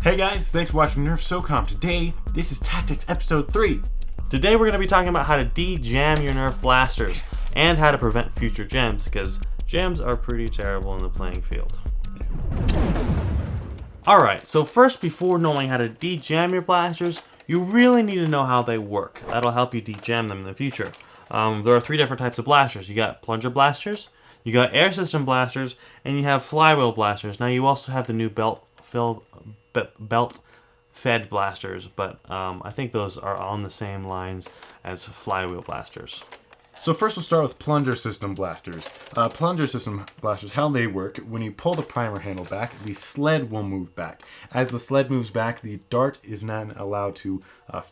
Hey guys, thanks for watching Nerf Socom. Today, this is Tactics Episode 3. Today we're going to be talking about how to de-jam your Nerf blasters and how to prevent future jams, because jams are pretty terrible in the playing field. Alright, so first, before knowing how to de-jam your blasters, you really need to know how they work. That'll help you de-jam them in the future. There are three different types of blasters. You got plunger blasters, you got air system blasters, and you have flywheel blasters. Now you also have the new belt-fed blasters, but I think those are on the same lines as flywheel blasters. So first we'll start with plunger system blasters. Plunger system blasters, how they work: when you pull the primer handle back, the sled will move back. As the sled moves back, the dart is then allowed to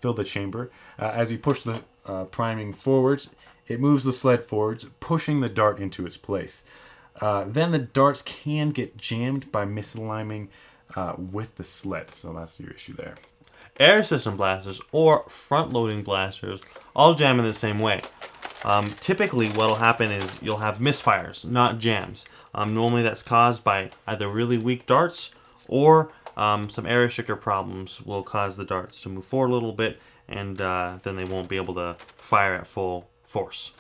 fill the chamber. As you push the priming forwards, it moves the sled forwards, pushing the dart into its place. Then the darts can get jammed by misalignment with the sled, so that's your issue there. Air system blasters, or front-loading blasters, all jam in the same way. Typically what will happen is you'll have misfires, not jams. Normally that's caused by either really weak darts or some air restrictor problems will cause the darts to move forward a little bit, and then they won't be able to fire at full force.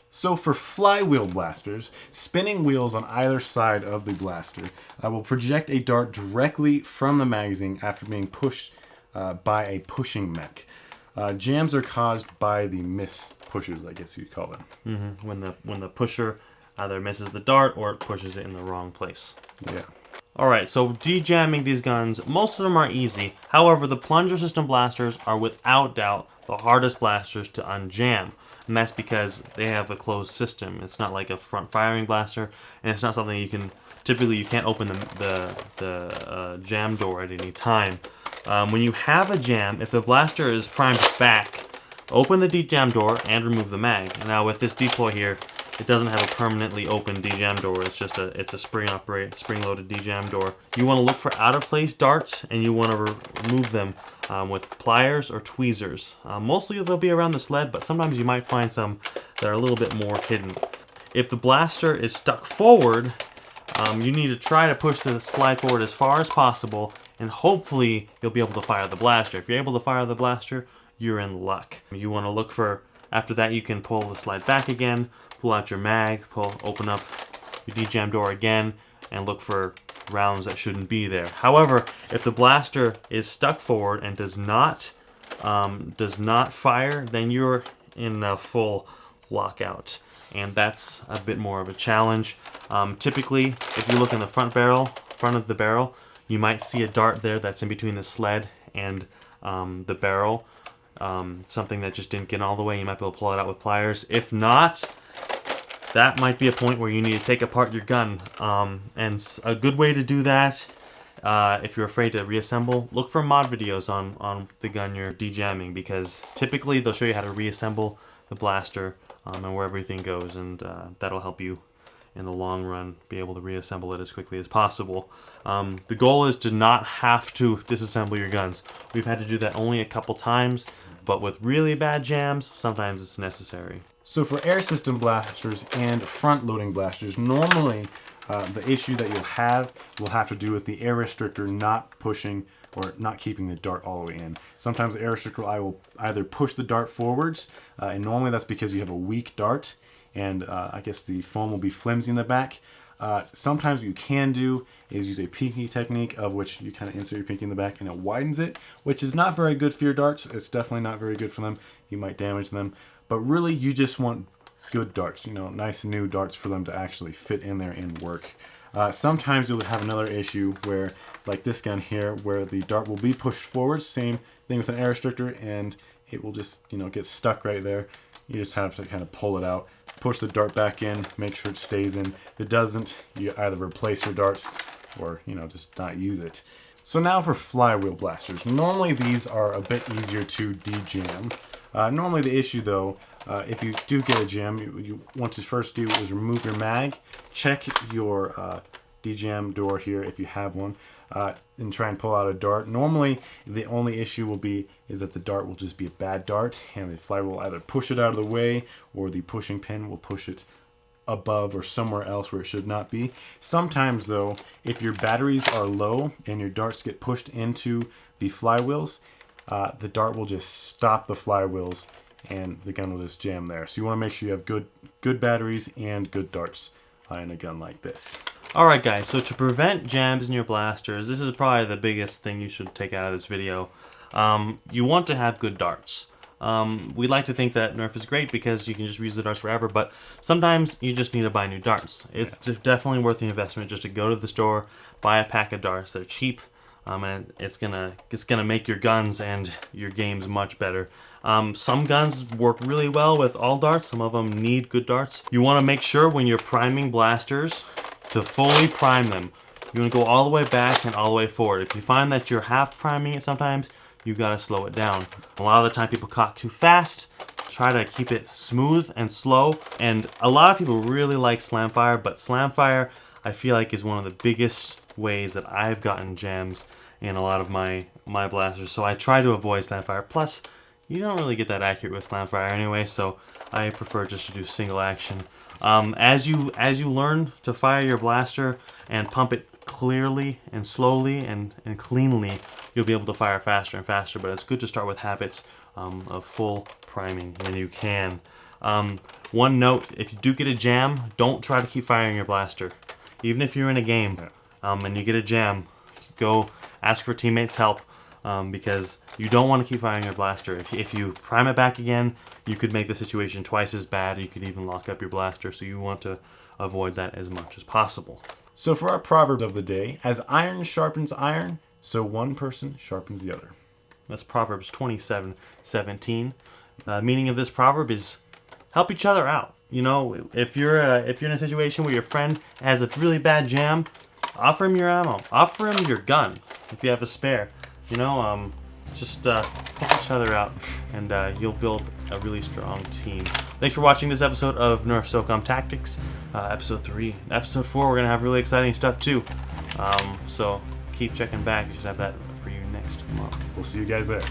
So for flywheel blasters, spinning wheels on either side of the blaster will project a dart directly from the magazine after being pushed by a pushing mech. Jams are caused by the miss pushers, I guess you'd call them. When the pusher either misses the dart or it pushes it in the wrong place. Yeah. Alright, so de-jamming these guns, most of them are easy. However, the plunger system blasters are without doubt the hardest blasters to unjam. And that's because they have a closed system. It's not like a front firing blaster, and it's not something you can, typically you can't open the jam door at any time. When you have a jam, if the blaster is primed back, open the de-jam door and remove the mag. And now with this deploy here, it doesn't have a permanently open de-jam door. It's just a spring-loaded de-jam door. You want to look for out-of-place darts, and you want to remove them with pliers or tweezers. Mostly they'll be around the sled, but sometimes you might find some that are a little bit more hidden. If the blaster is stuck forward, you need to try to push the slide forward as far as possible, and hopefully you'll be able to fire the blaster. If you're able to fire the blaster, you're in luck. You want to look for, after that you can pull the slide back again, pull out your mag, open up your de-jam door again, and look for rounds that shouldn't be there. However, if the blaster is stuck forward and does not fire, then you're in a full lockout, and that's a bit more of a challenge. Typically, if you look in the front of the barrel, you might see a dart there that's in between the sled and the barrel. Something that just didn't get all the way. You might be able to pull it out with pliers. If not, that might be a point where you need to take apart your gun. And a good way to do that, if you're afraid to reassemble, look for mod videos on the gun you're de-jamming, because typically they'll show you how to reassemble the blaster and where everything goes, and that'll help you in the long run be able to reassemble it as quickly as possible. The goal is to not have to disassemble your guns. We've had to do that only a couple times, but with really bad jams, sometimes it's necessary. So for air system blasters and front-loading blasters, normally the issue that will have to do with the air restrictor not pushing or not keeping the dart all the way in. Sometimes the air restrictor will either push the dart forwards, and normally that's because you have a weak dart, and I guess the foam will be flimsy in the back. Sometimes what you can do is use a pinky technique, of which you kind of insert your pinky in the back and it widens it, which is not very good for your darts. It's definitely not very good for them. You might damage them. But really, you just want good darts, nice new darts for them to actually fit in there and work. Sometimes you'll have another issue where, like this gun here, where the dart will be pushed forward. Same thing with an air restrictor, and it will just, get stuck right there. You just have to kind of pull it out, push the dart back in, make sure it stays in. If it doesn't, you either replace your darts or, just not use it. So now for flywheel blasters. Normally these are a bit easier to de-jam. Normally the issue though, if you do get a jam, you want to first do is remove your mag, check your de-jam door here if you have one, and try and pull out a dart. Normally the only issue is that the dart will just be a bad dart, and the flywheel will either push it out of the way, or the pushing pin will push it above or somewhere else where it should not be. Sometimes though, if your batteries are low and your darts get pushed into the flywheels, the dart will just stop the flywheels and the gun will just jam there. So you want to make sure you have good batteries and good darts in a gun like this. Alright guys, so to prevent jams in your blasters, this is probably the biggest thing you should take out of this video. You want to have good darts. We like to think that Nerf is great because you can just use the darts forever, but sometimes you just need to buy new darts. It's definitely worth the investment just to go to the store, buy a pack of darts. They're cheap, and it's gonna make your guns and your games much better. Some guns work really well with all darts. Some of them need good darts. You want to make sure when you're priming blasters to fully prime them. You want to go all the way back and all the way forward. If you find that you're half priming it sometimes, you gotta slow it down. A lot of the time people cock too fast. Try to keep it smooth and slow. And a lot of people really like slam fire, but slam fire I feel like is one of the biggest ways that I've gotten jams in a lot of my blasters. So I try to avoid slam fire. Plus, you don't really get that accurate with slam fire anyway, so I prefer just to do single action. As you learn to fire your blaster and pump it clearly and slowly and cleanly, you'll be able to fire faster and faster, but it's good to start with habits of full priming when you can. One note, if you do get a jam, don't try to keep firing your blaster. Even if you're in a game and you get a jam, go ask for teammates' help because you don't want to keep firing your blaster. If you prime it back again, you could make the situation twice as bad. You could even lock up your blaster, so you want to avoid that as much as possible. So for our proverb of the day, as iron sharpens iron, so one person sharpens the other. That's Proverbs 27:17. The meaning of this proverb is help each other out. You know, if you're in a situation where your friend has a really bad jam, offer him your ammo. Offer him your gun if you have a spare. You know, just help each other out, and you'll build a really strong team. Thanks for watching this episode of Nerf Socom Tactics, episode 3. Episode 4, we're gonna have really exciting stuff too. So keep checking back. We should have that for you next month. We'll see you guys there.